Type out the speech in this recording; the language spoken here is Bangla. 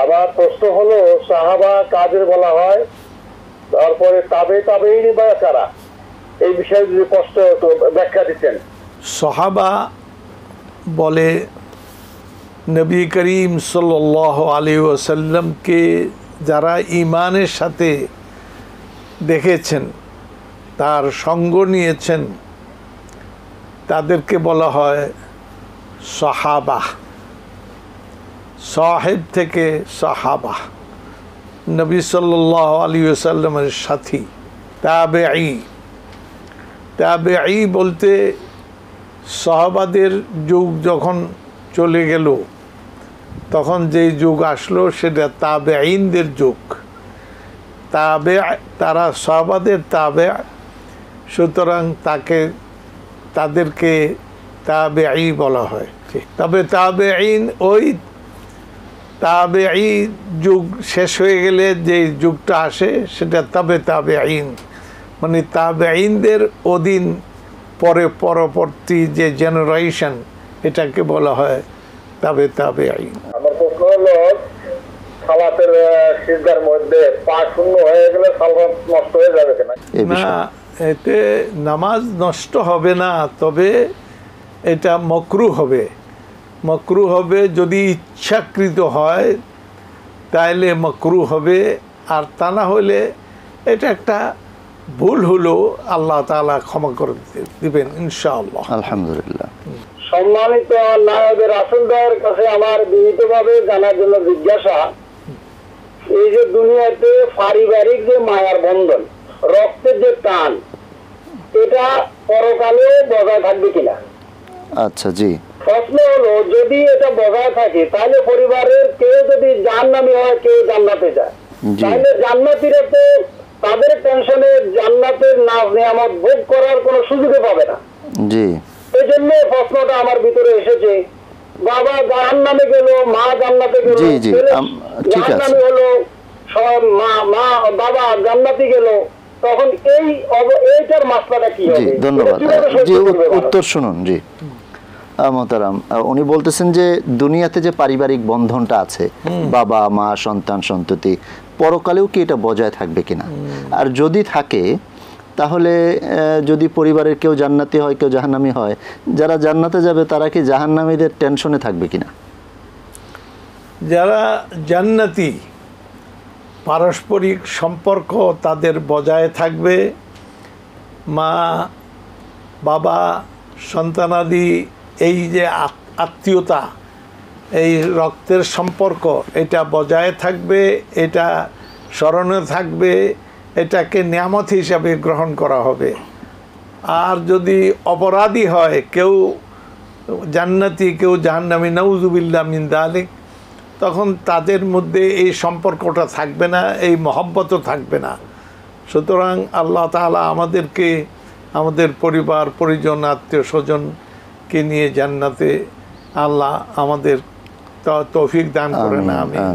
আবার প্রশ্ন হলো সাহাবা কাদের বলা হয়, তারপরে তাবেঈন বা কারা, এই বিষয়ে যদি স্পষ্ট ব্যাখ্যা দিতেন। সাহাবা বলে নবী করিম সাল্লাল্লাহু আলাইহি ওয়াসাল্লামকে যারা ঈমানের সাথে দেখেছেন, তার সঙ্গ নিয়েছেন, তাদেরকে বলা হয় সাহাবা। সাহেব থেকে সাহাবা, নবী সাল্লাল্লাহু আলাইহি ওয়াসাল্লামের সাথী। তাবেঈ বলতে সাহাবাদের যুগ যখন চলে গেল, তখন যেই যুগ আসলো সেটা তাবেঈনদের যুগ। তারা সাহাবাদের তাবে, সুতরাং তাদেরকে তাবেঈ বলা হয়। তবে তাবেঈন ওই তাবেঈ যুগ শেষ হয়ে গেলে যে যুগটা আসে সেটা তাবেঈন, মানে তাবেঈনদের অধীন পরবর্তী যে জেনারেশন, এটাকে বলা হয় তাবেঈন। আমার প্রশ্ন হলো সালাতের সিজদার মধ্যে পা শূন্য হয়ে গেলে সালাত নষ্ট হয়ে যাবে কিনা? না, এতে নামাজ নষ্ট হবে না, তবে এটা মাকরুহ হবে। মাকরুহ হবে যদি ইচ্ছাকৃত হয়, তাইলে মাকরুহ হবে, আর তা না হলে এটা একটা ভুল হলো, আল্লাহ তাআলা ক্ষমা করে দিবেন ইনশাআল্লাহ। আলহামদুলিল্লাহ। সম্মানিত নায়েবে রাসূলদের কাছে আমার বিনীতভাবে জানার জন্য জিজ্ঞাসা, এই যে দুনিয়াতে পারিবারিক যে মায়ার বন্ধন, রক্তের যে টান, এটা পরকালেও বজায় থাকবে কিনা? আচ্ছা, জি। প্রশ্ন হলো, যদি এটা বজায় থাকে তাহলে পরিবারের কেউ যদি জাহান্নামী হয়, কেউ জান্নাতে যায়, তাহলে জান্নাতীরা তো তাদের টেনশনে জান্নাতের নাজ নিয়ামত ভোগ করার কোনো সুযোগই পাবে না। জি। এই জন্য প্রশ্নটা আমার ভিতরে এসেছে, বাবা জাহান্নামে গেল, মা জান্নাতে গেল, জি জি, ঠিক আছে। জাহান্নামী হলো, মা বাবা জান্নাতে গেল, তখন এইটার মাসলাটা কি হবে? জি, ধন্যবাদ। জি, উত্তর শুনুন। জি মোহতারাম, উনি বলতেছেন যে দুনিয়াতে যে পারিবারিক বন্ধনটা আছে, বাবা মা সন্তান সন্ততি, পরকালেও কি এটা বজায় থাকবে কিনা। আর যদি থাকে, তাহলে যদি পরিবারের কেউ জান্নাতি হয়, কেউ জাহান্নামী হয়, যারা জান্নাতে যাবে তারা কি জাহান্নামীদের টেনশনে থাকবে কিনা? যারা জান্নাতি, পারস্পরিক সম্পর্ক তাদের বজায় থাকবে। মা বাবা সন্তানাদি, এই যে আত্মীয়তা, এই রক্তের সম্পর্ক, এটা বজায় থাকবে, এটা স্মরণে থাকবে, এটাকে নিয়ামত হিসাবে গ্রহণ করা হবে। আর যদি অপরাধী হয়, কেউ জান্নাতি কেউ জাহান্নামী, নাউযুবিল্লাহ মিন যালিক, তখন তাদের মধ্যে এই সম্পর্কটা থাকবে না, এই মহব্বতও থাকবে না। সুতরাং আল্লাহ তাআলা আমাদেরকে, আমাদের পরিবার পরিজন আত্মীয় স্বজনকে নিয়ে জান্নাতে আল্লাহ আমাদের তৌফিক দান করেন। আমিন।